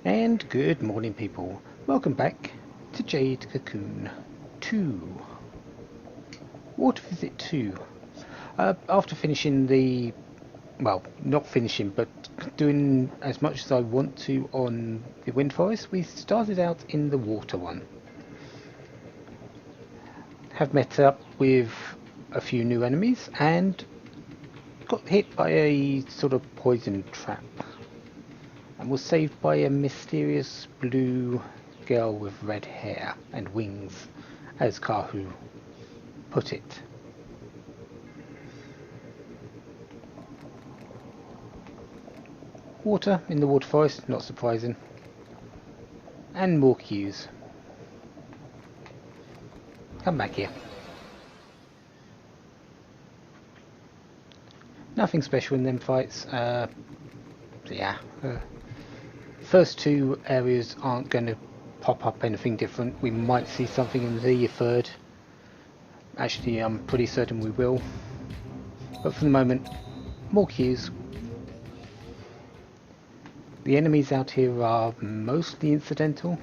And good morning, people. Welcome back to Jade Cocoon 2. Water Visit 2. After finishing well, not finishing, but doing as much as I want to on the Wind Forest, we started out in the water one. Have met up with a few new enemies and got hit by a sort of poison trap. And was saved by a mysterious blue girl with red hair and wings, as Kahu put it. Water in the water forest, not surprising. And more queues. Come back here. Nothing special in them fights. First two areas aren't going to pop up anything different. We might see something in the third. Actually, I'm pretty certain we will. But for the moment, more queues. The enemies out here are mostly incidental.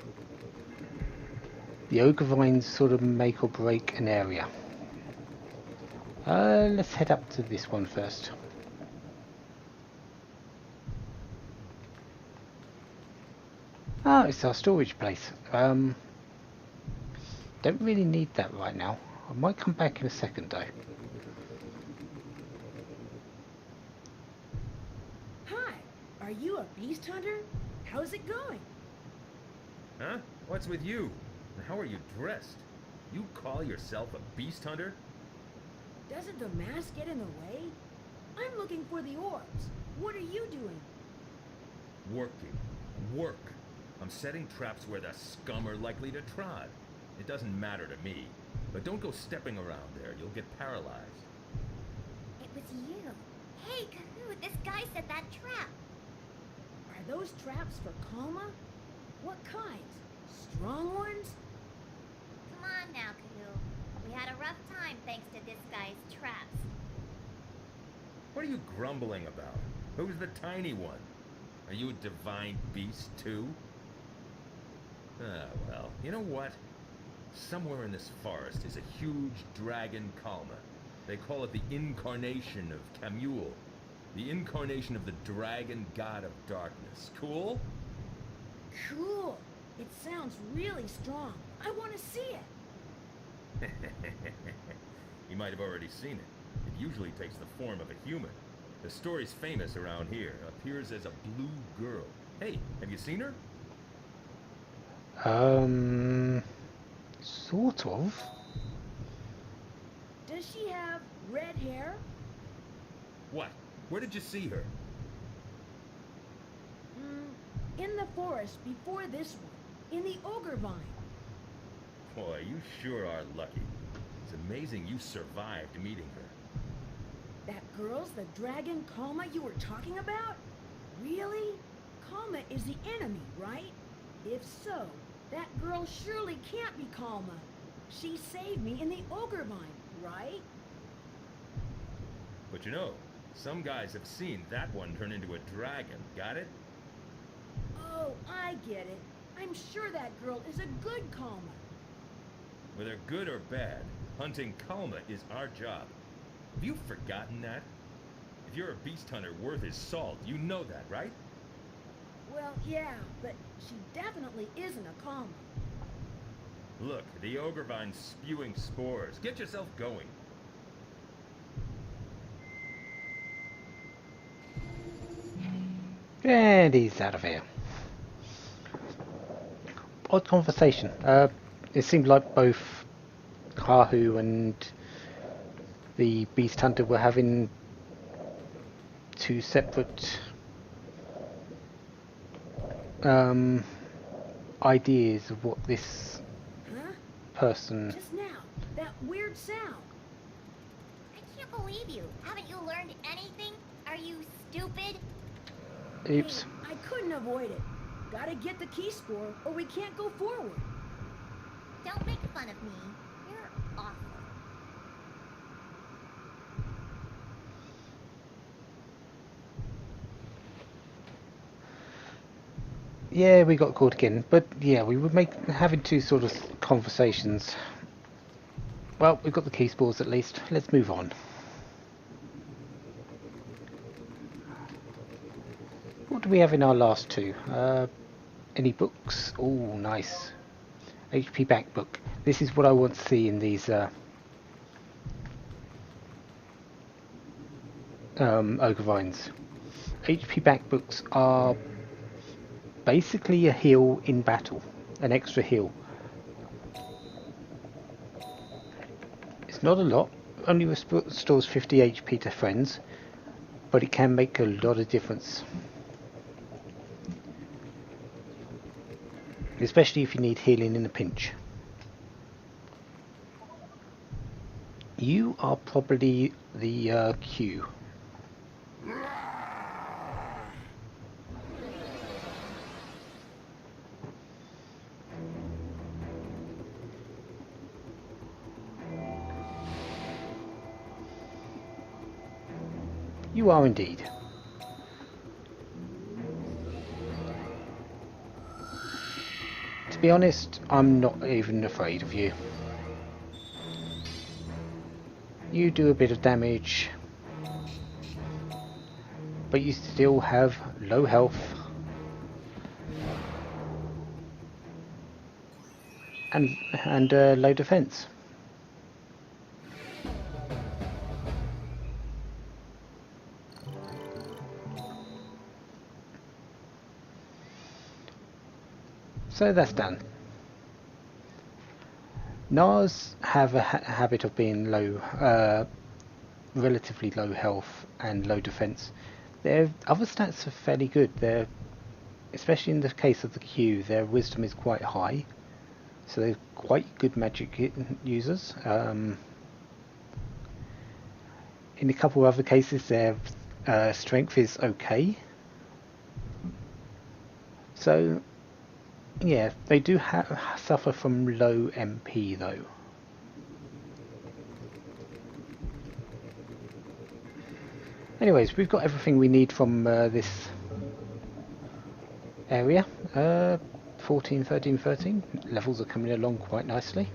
The ogre vines sort of make or break an area. Let's head up to this one first. Ah, it's our storage place. Don't really need that right now. I might come back in a second though. Hi, are you a beast hunter? How's it going? Huh? What's with you? And how are you dressed? You call yourself a beast hunter? Doesn't the mask get in the way? I'm looking for the orbs. What are you doing? Working. Work. I'm setting traps where the scum are likely to trod. It doesn't matter to me. But don't go stepping around there. You'll get paralyzed. It was you. Hey, Kahoo, this guy set that trap. Are those traps for Kalma? What kinds? Strong ones? Come on now, Kahoo. We had a rough time thanks to this guy's traps. What are you grumbling about? Who's the tiny one? Are you a divine beast too? Ah, well, you know what? Somewhere in this forest is a huge dragon Kalma. They call it the incarnation of Kamul. The incarnation of the dragon god of darkness. Cool? Cool. It sounds really strong. I want to see it. You might have already seen it. It usually takes the form of a human. The story's famous around here. Appears as a blue girl. Hey, have you seen her? Sort of. Does she have red hair? What? Where did you see her? In the forest before this one. In the ogre vine. Boy, you sure are lucky. It's amazing you survived meeting her. That girl's the dragon Kalma you were talking about? Really? Kalma is the enemy, right? If so, that girl surely can't be Kalma. She saved me in the ogre vine, right? But you know, some guys have seen that one turn into a dragon. Got it? Oh, I get it. I'm sure that girl is a good Kalma. Whether good or bad, hunting Kalma is our job. Have you forgotten that? If you're a beast hunter worth his salt, you know that, right? Well, yeah, but she definitely isn't a Kalma. Look, the ogre vine's spewing spores. Get yourself going. And he's out of here. Odd conversation. It seemed like both Kahu and the Beast Hunter were having two separate ideas of what this Huh? person. Just now, that weird sound. I can't believe you. Haven't you learned anything? Are you stupid? Oops. Hey, I couldn't avoid it. Gotta get the key spore or we can't go forward. Don't make fun of me. You're awful. Yeah, we got caught again, but yeah, we were having two sort of conversations. Well, we've got the key spores at least. Let's move on. What do we have in our last two? Any books? Oh, nice. HP back book. This is what I want to see in these ogre vines. HP back books are basically a heal in battle, an extra heal. It's not a lot, only restores 50 HP to friends, but it can make a lot of difference. Especially if you need healing in a pinch. You are probably the Q. You are indeed. To be honest, I'm not even afraid of you. You do a bit of damage, but you still have low health and low defense. So that's done. Nars have a habit of being low, relatively low health and low defense. Their other stats are fairly good. They're, especially in the case of the Q, their wisdom is quite high, so they're quite good magic users. In a couple of other cases, their strength is okay. So yeah, they do suffer from low MP though. Anyways, we've got everything we need from this area. 14, 13, 13. Levels are coming along quite nicely.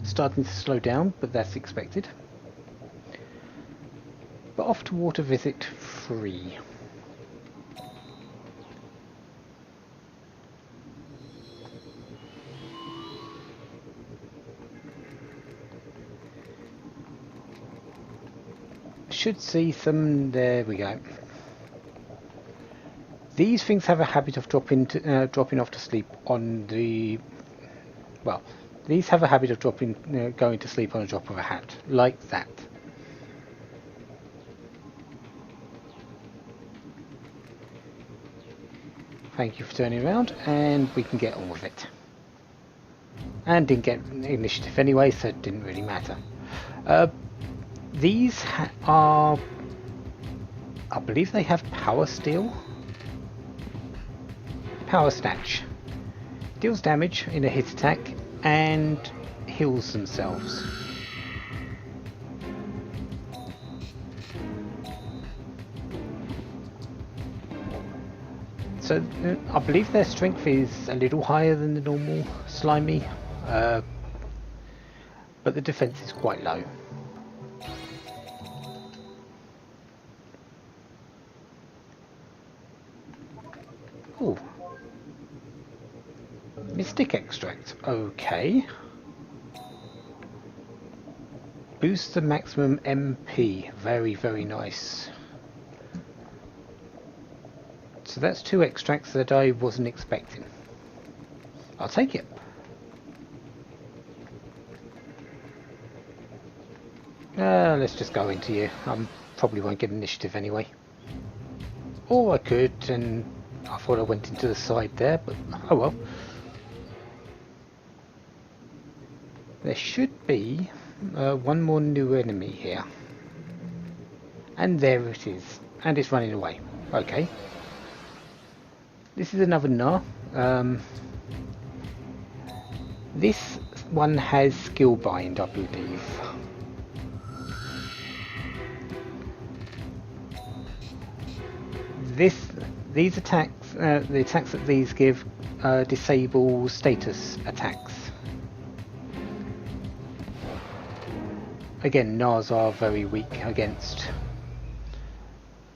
Starting to slow down, but that's expected. But off to water visit 3. Should see some. There we go. These things have a habit of dropping off to sleep on the. Well, these have a habit of going to sleep on a drop of a hat, like that. Thank you for turning around, and we can get on with it. And didn't get initiative anyway, so it didn't really matter. These are, I believe they have power steel. Power snatch. Deals damage in a hit attack and heals themselves. So I believe their strength is a little higher than the normal slimy, but the defense is quite low. Ooh. Mystic extract, okay. Boost the maximum MP, very, very nice. So that's 2 extracts that I wasn't expecting. I'll take it. Let's just go into you. I probably won't get initiative anyway. Or I could, and I thought I went into the side there, but oh well. There should be one more new enemy here. And there it is. And it's running away. Okay. This is another Gnar. This one has skill bind, I believe. These attacks, the attacks that these give, disable status attacks. Again, Nars are very weak against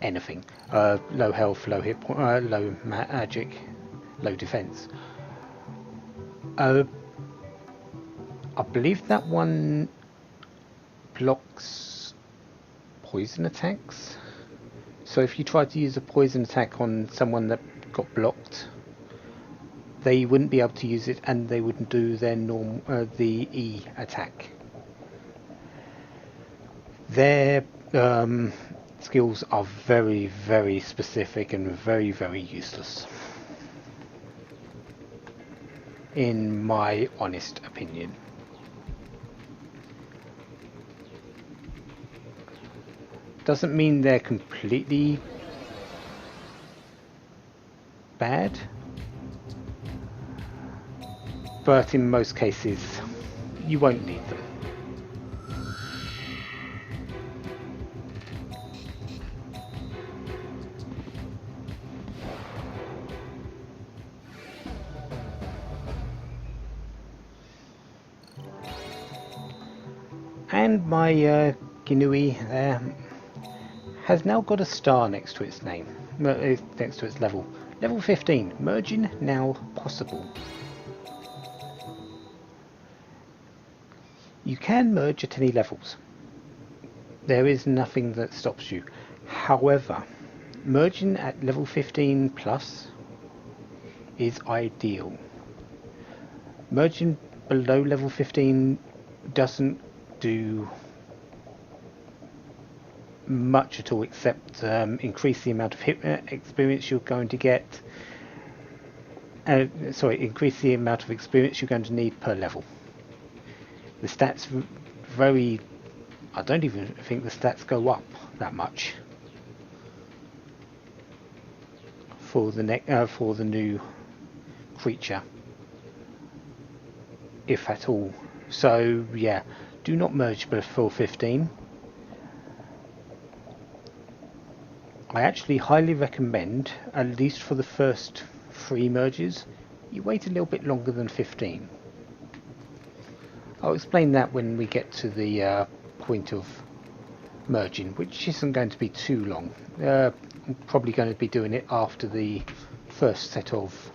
anything. Low health, low hit, low magic, low defense. I believe that one blocks poison attacks. So if you try to use a poison attack on someone that got blocked, they wouldn't be able to use it, and they wouldn't do their normal the E attack. Their skills are very, very specific and very, very useless, in my honest opinion. Doesn't mean they're completely bad, but in most cases you won't need them. And my Ginui there has now got a star next to its name, next to its level. Level 15, merging now possible. You can merge at any levels. There is nothing that stops you. However, merging at level 15 plus is ideal. Merging below level 15 doesn't do much at all, except increase the amount of experience you're going to get. Increase the amount of experience you're going to need per level. The stats very... I don't even think the stats go up that much for the new creature, if at all. So yeah, do not merge before 15. I actually highly recommend, at least for the first 3 merges, you wait a little bit longer than 15. I'll explain that when we get to the point of merging, which isn't going to be too long. I'm probably going to be doing it after the first set of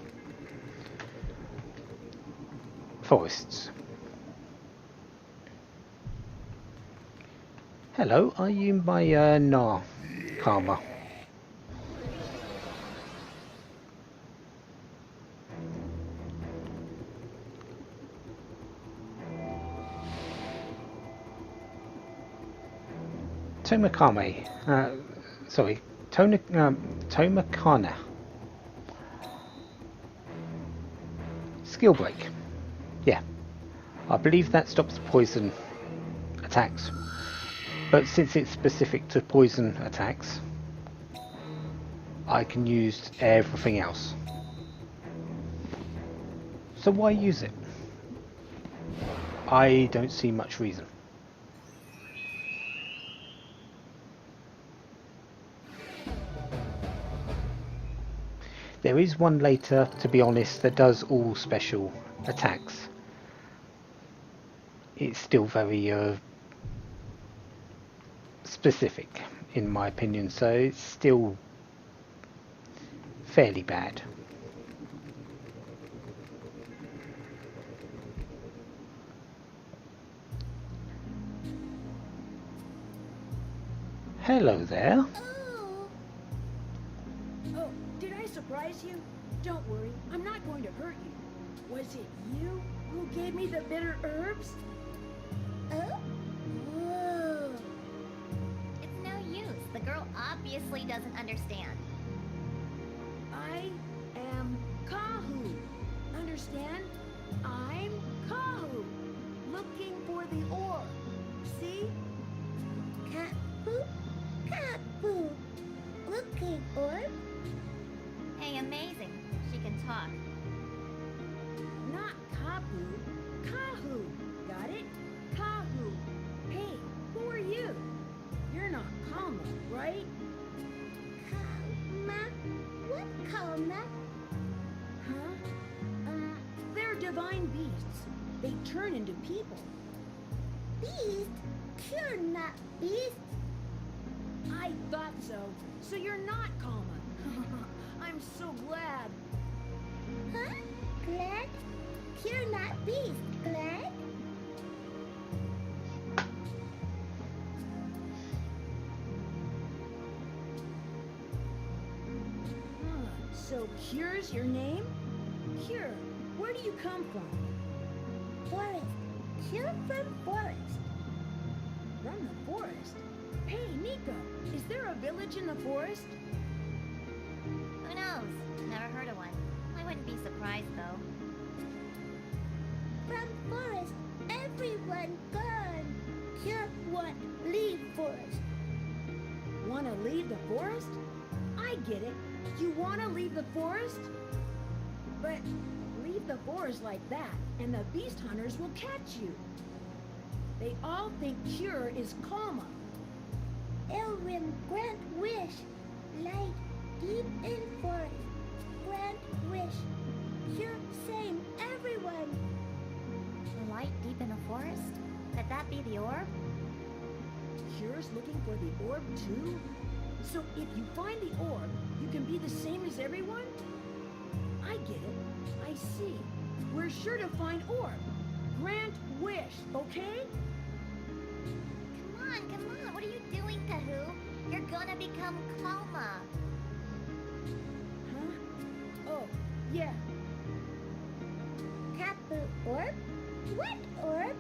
forests. Hello, are you my Karma? Tomakame, Tomakana. Skill break. Yeah, I believe that stops poison attacks. But since it's specific to poison attacks, I can use everything else. So why use it? I don't see much reason. There is one later, to be honest, that does all special attacks. It's still very specific, in my opinion, so it's still fairly bad. Hello there. Oh, did I surprise you? Don't worry, I'm not going to hurt you. Was it you who gave me the bitter herbs? Oh? Whoa. It's no use. The girl obviously doesn't understand. I am Kahu. Understand? I'm Kahu. Looking for the ore. See? Kapu? Kapu. Looking orb? Hey, amazing. She can talk. Not Kapu. Kahu. Got it? Kahu. Hey, who are you? You're not Kama, right? Kama? What find beasts, they turn into people. Beast? You're not beast. I thought so. So you're not Kalma. I'm so glad. Huh? Glad? You're not beast. Glad? So Cure's your name? Cure, where do you come from? Forest. Cure from forest. From the forest? Hey, Nico, is there a village in the forest? Who knows? Never heard of one. I wouldn't be surprised though. From forest, everyone gone. Cure won't leave forest. Want to leave the forest? I get it. You want to leave the forest? But leave the forest like that, and the beast hunters will catch you. They all think Cure is Kalma. Elrim grant wish. Light deep in forest. Grant wish. Cure same everyone. Light deep in the forest? Could that be the orb? Cure's looking for the orb too? So if you find the orb, you can be the same as everyone? I get it. I see. We're sure to find orb. Grant wish, okay? Come on. What are you doing, Kahoo? You're gonna become Kalma. Huh? Oh, yeah. Kapu orb? What orb?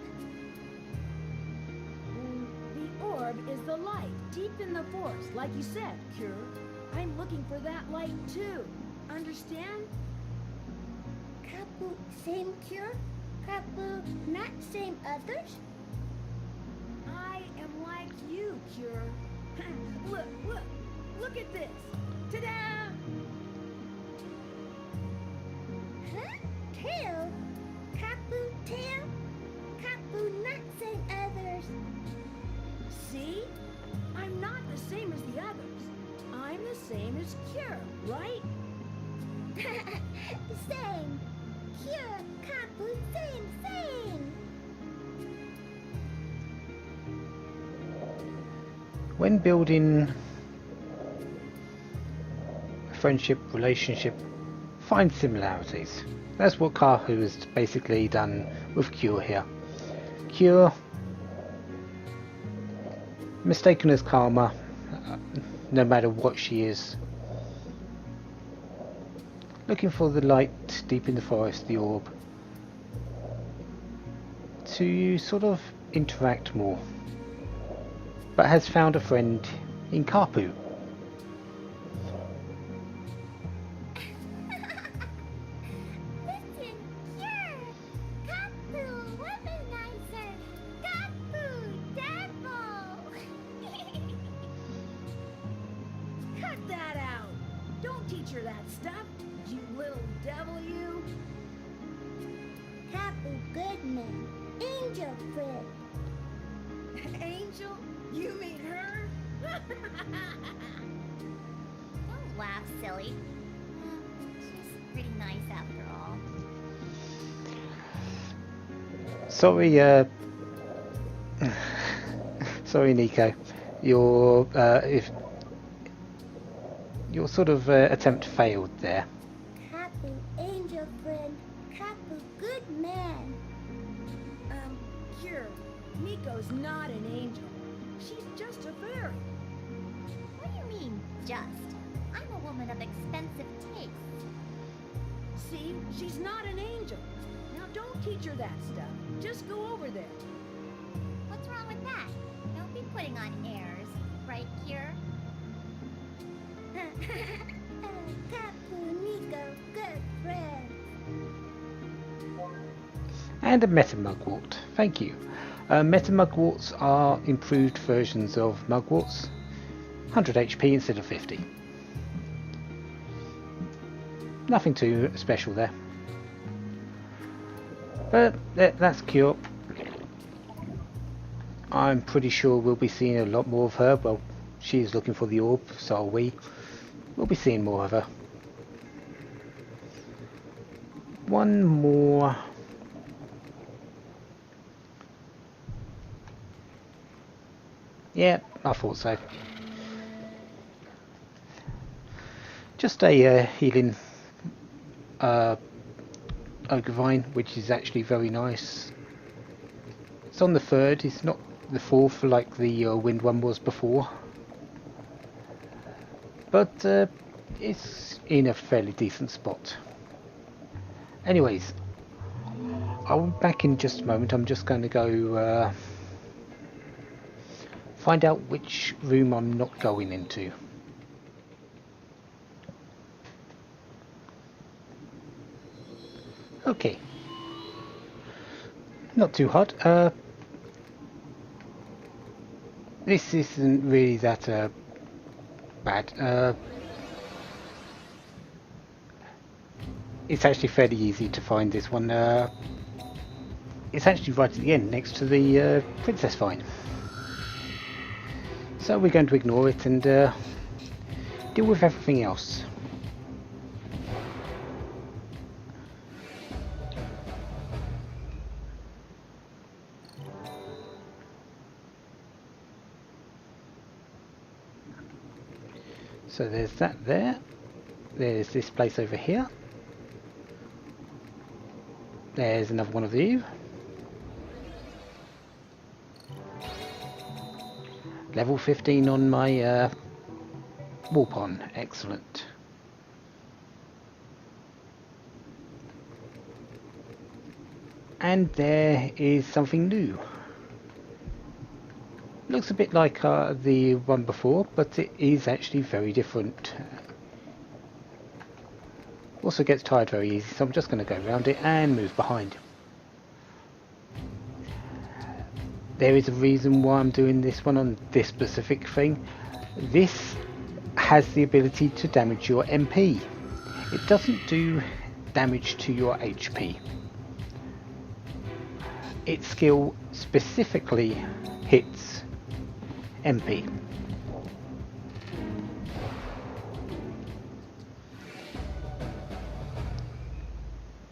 The orb is the light deep in the forest, like you said, Cure. I'm looking for that light too. Understand? Kapu same Cure? Kapu not same others? I am like you, Cure. Look at this. Ta-da! Huh? Tail? Kapu tail? Kapu not same others. See? I'm not the same as the others. I'm the same as Cure, right? Same. Cure, Kapu, same. When building a friendship, relationship, find similarities. That's what Kahu has basically done with Cure here. Cure, mistaken as Karma, no matter what she is. Looking for the light deep in the forest, the orb, to sort of interact more. But has found a friend in Kapu. Listen, Cure, Kapu, womanizer, Kapu, devil. Cut that out! Don't teach her that stuff, you little devil, you! Kapu, good man, angel friend. Angel? You mean her? Don't laugh, silly. She's pretty nice after all. Sorry, sorry, Nico. Your your sort of attempt failed there. Kapu, angel friend. Kapu, good man. Cure, Nico's not an angel. She's just a fairy. What do you mean, just? I'm a woman of expensive taste. See, she's not an angel. Now don't teach her that stuff. Just go over there. What's wrong with that? Don't be putting on airs, right, Cure? Kapu, Nico, good friend. And a Meta Mugwort. Thank you. Meta Mugworts are improved versions of Mugworts. 100 HP instead of 50. Nothing too special there. But that's Cure. I'm pretty sure we'll be seeing a lot more of her. Well, she's looking for the orb, so are we. We'll be seeing more of her. One more Yeah, I thought so. Just a healing ogre vine, which is actually very nice. It's on the third, it's not the fourth like the wind one was before. But it's in a fairly decent spot. Anyways, I'll be back in just a moment. I'm just going to go find out which room I'm not going into. Okay. Not too hot. This isn't really that bad. It's actually fairly easy to find this one. It's actually right at the end, next to the princess vine. So we're going to ignore it and deal with everything else. So there's that there. There's this place over here. There's another one of these. Level 15 on my Warpon. Excellent. And there is something new. Looks a bit like the one before, but it is actually very different. Also gets tired very easy, so I'm just going to go around it and move behind. There is a reason why I'm doing this one on this specific thing. This has the ability to damage your MP. It doesn't do damage to your HP. Its skill specifically hits MP.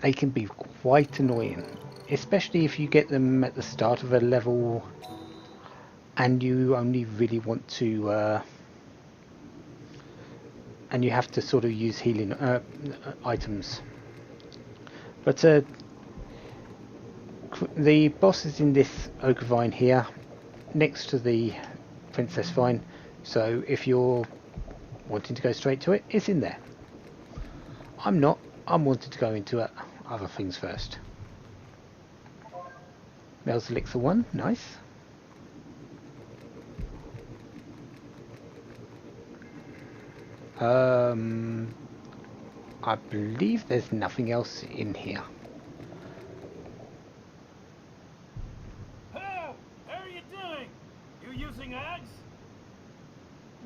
They can be quite annoying, especially if you get them at the start of a level and you only really want to and you have to sort of use healing items. But the boss is in this ogre vine here next to the princess vine, so if you're wanting to go straight to it, it's in there. I'm not. I'm wanting to go into other things first. Mel's Elixir 1, nice. I believe there's nothing else in here. How are you doing? You using Ags?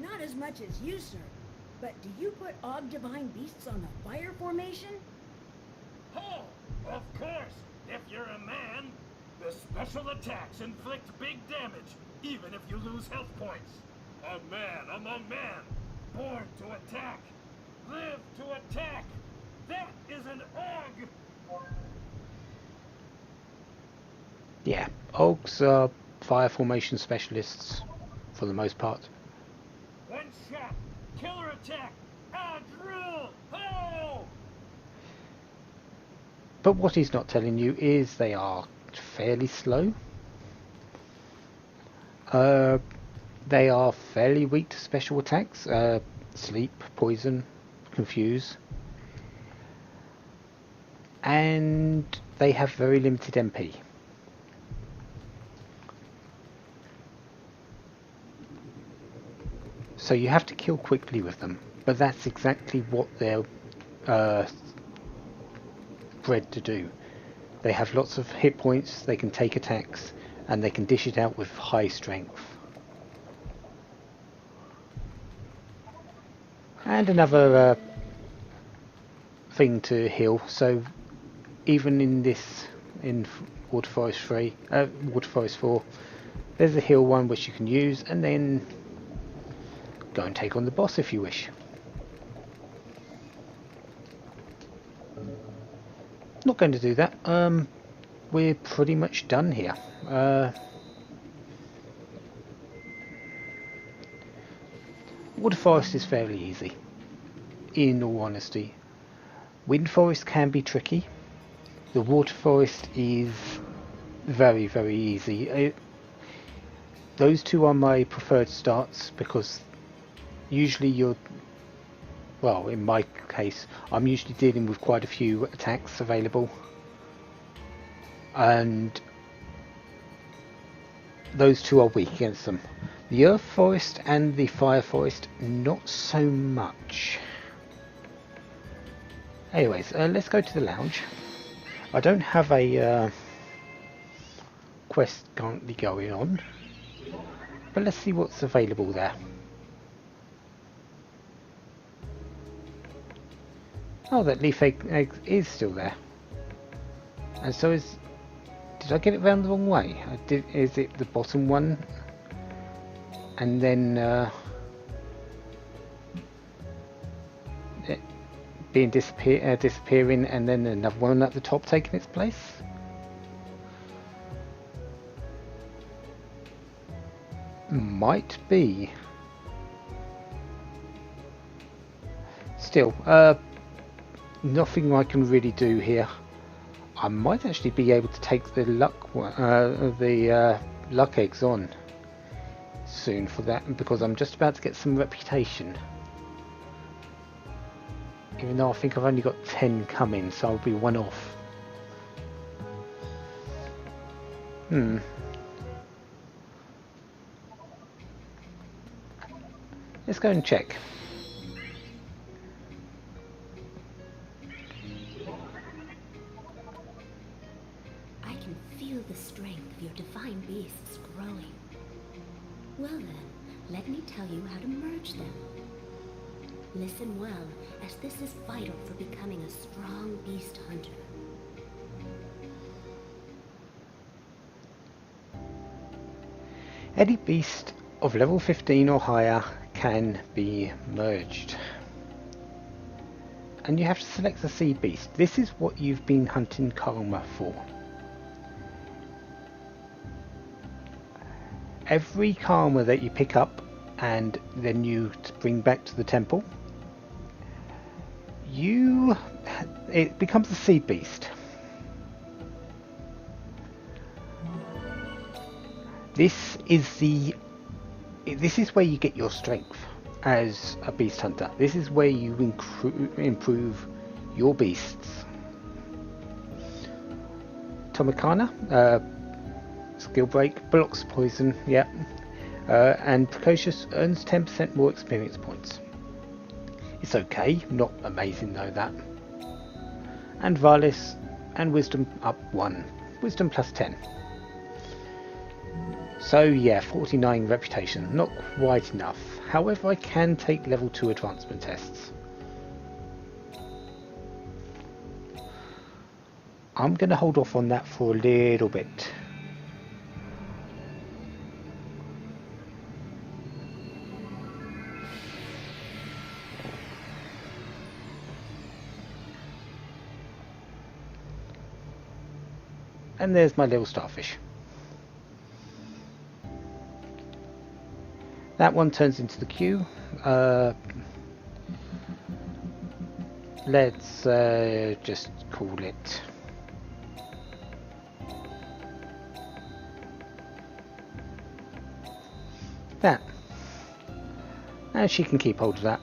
Not as much as you, sir. But do you put Og Divine Beasts on the fire formation? Oh, of course. If you're a man, the special attacks inflict big damage, even if you lose health points. A man among men, born to attack, live to attack. That is an Og. Yeah, Ogs are fire formation specialists for the most part. One shot, killer attack, Og rule. Oh! But what he's not telling you is they are fairly slow. They are fairly weak to special attacks. Sleep, poison, confuse. And they have very limited MP. So you have to kill quickly with them. But that's exactly what they're bred to do. They have lots of hit points, they can take attacks, and they can dish it out with high strength. And another thing to heal, so even in this, in Water Forest 4, there's a heal one which you can use, and then go and take on the boss if you wish. Not going to do that. We're pretty much done here. Water Forest is fairly easy, in all honesty. Wind Forest can be tricky. The Water Forest is very, very easy. Those two are my preferred starts because usually well, in my case, I'm usually dealing with quite a few attacks available, and those two are weak against them. The Earth Forest and the Fire Forest, not so much. Anyways, let's go to the lounge. I don't have a quest currently going on, but let's see what's available there. Oh, that leaf egg is still there. And so is... Did I get it round the wrong way? Is it the bottom one? And then... it being disappearing, and then another one at the top taking its place? Might be. Still, nothing I can really do here. I might actually be able to take the luck eggs on soon for that, because I'm just about to get some reputation. Even though I think I've only got 10 coming, so I'll be one off. Let's go and check. I can feel the strength of your divine beasts growing. Well then, let me tell you how to merge them. Listen well, as this is vital for becoming a strong beast hunter. Any beast of level 15 or higher can be merged. And you have to select the sea beast. This is what you've been hunting karma for. Every karma that you pick up and then you bring back to the temple, it becomes a sea beast. This is where you get your strength as a beast hunter. This is where you improve your beasts. Tomikana, skill break, blocks poison, yeah. And Precocious earns 10% more experience points. It's okay, not amazing though that. And Valis and Wisdom up 1. Wisdom plus 10. So yeah, 49 reputation, not quite enough. However, I can take level 2 advancement tests. I'm going to hold off on that for a little bit. And there's my little starfish. That one turns into the queue. Let's just call it that. And she can keep hold of that.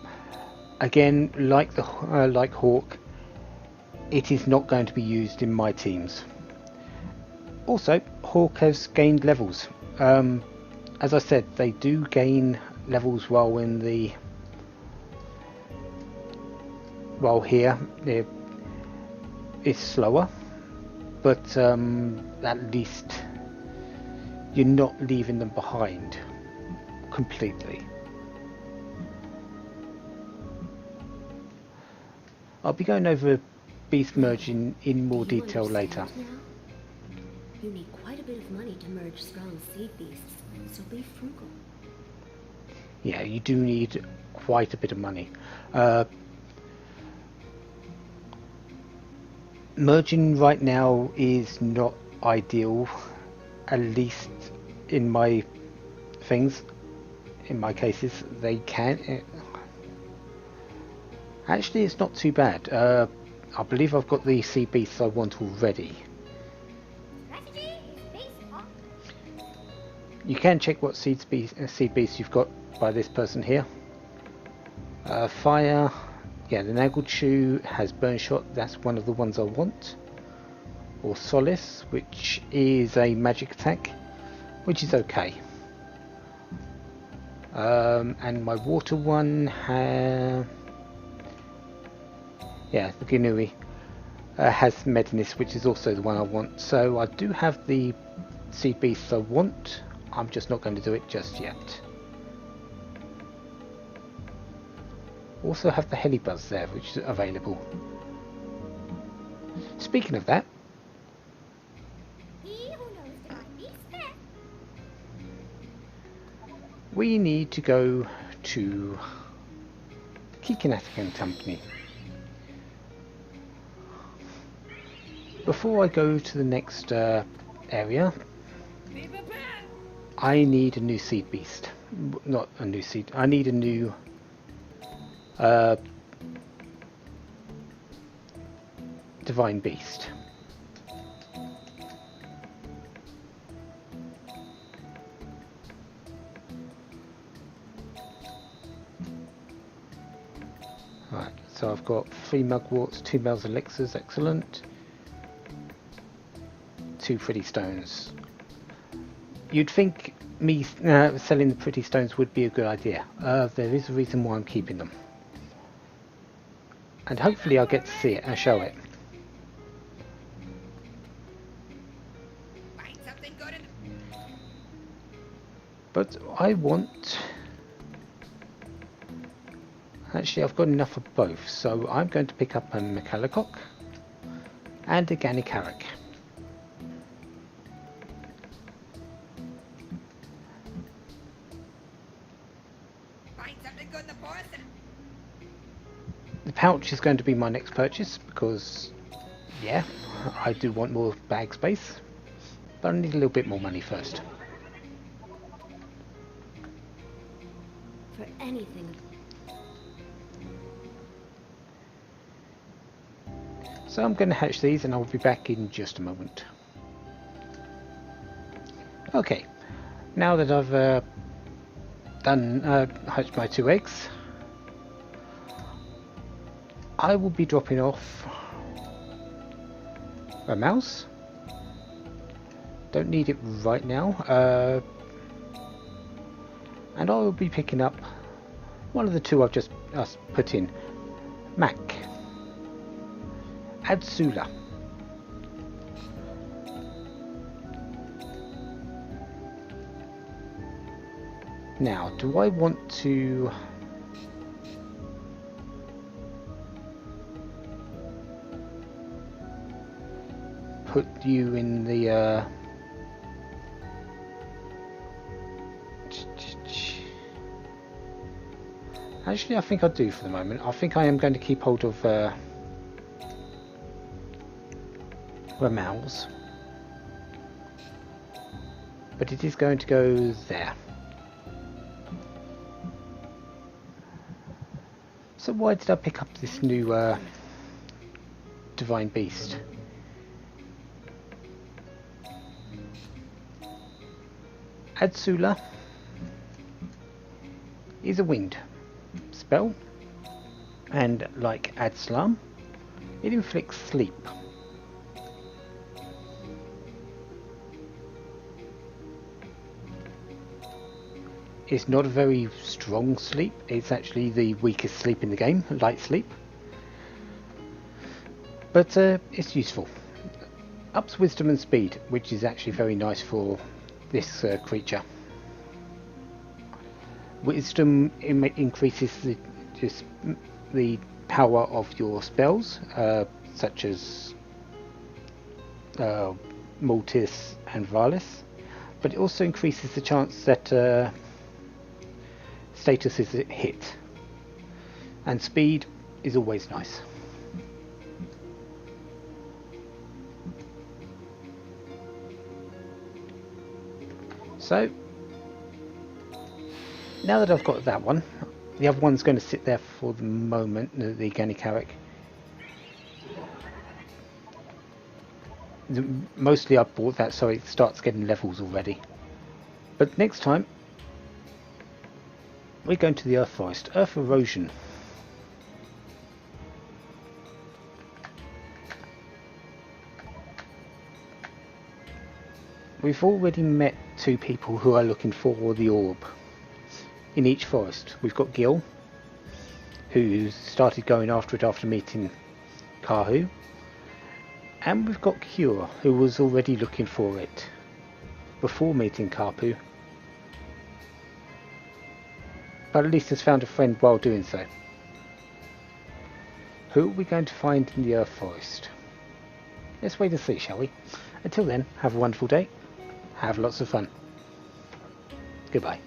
Again, like Hawk, it is not going to be used in my teams. Also, Hawk has gained levels. As I said, they do gain levels while here it's slower, but at least you're not leaving them behind completely. I'll be going over beast merging in more detail later. You need quite a bit of money to merge strong sea beasts, so be frugal. Yeah, you do need quite a bit of money. Merging right now is not ideal, at least in my things. in my cases they can. Actually, it's not too bad. I believe I've got the sea beasts I want already. You can check what sea beasts you've got by this person here. Fire, yeah, the Naggled Shoe has Burn Shot, that's one of the ones I want. Or Solace, which is a magic attack, which is okay. And my water one yeah, the Ginui has Medinus, which is also the one I want. So I do have the sea beasts I want. I'm just not going to do it just yet. Also have the Helibuzz there, which is available. Speaking of that, we need to go to Kikinatican Company. Before I go to the next area, I need a new seed beast. Not a new seed. I need a new divine beast. Right, so I've got 3 mugworts, 2 Mel's elixirs, excellent. 2 pretty stones. You'd think me selling the pretty stones would be a good idea. There is a reason why I'm keeping them. And hopefully I'll get to see it and show it. But I want... Actually, I've got enough of both, so I'm going to pick up a Mechalicock and a Ganikarak. The pouch is going to be my next purchase because, yeah, I do want more bag space, but I need a little bit more money first. For anything. So I'm going to hatch these and I'll be back in just a moment. Okay, now that I've hatched my 2 eggs, I will be dropping off a mouse. Don't need it right now. And I will be picking up one of the 2 I've just put in. Mac. Adsula. Now, do I want to... put you in the actually I think I do for the moment. I think I am going to keep hold of Ramals, but it is going to go there. So why did I pick up this new divine beast? Adsula is a winged spell, and like Adslam, it inflicts sleep. It's not a very strong sleep, it's actually the weakest sleep in the game, light sleep. But it's useful. Ups wisdom and speed, which is actually very nice for this creature. Wisdom increases the power of your spells, such as Mortis and Valis, but it also increases the chance that status is hit. And speed is always nice. So now that I've got that one, the other one's going to sit there for the moment, the Gannicaric. Mostly I bought that so it starts getting levels already. But next time, we're going to the Earth Forest. Earth Erosion. We've already met 2 people who are looking for the orb in each forest. We've got Gil, who started going after it after meeting Kahu, and we've got Cure, who was already looking for it before meeting Karpu, but at least has found a friend while doing so. Who are we going to find in the Earth Forest? Let's wait and see, shall we? Until then, have a wonderful day. Have lots of fun. Goodbye.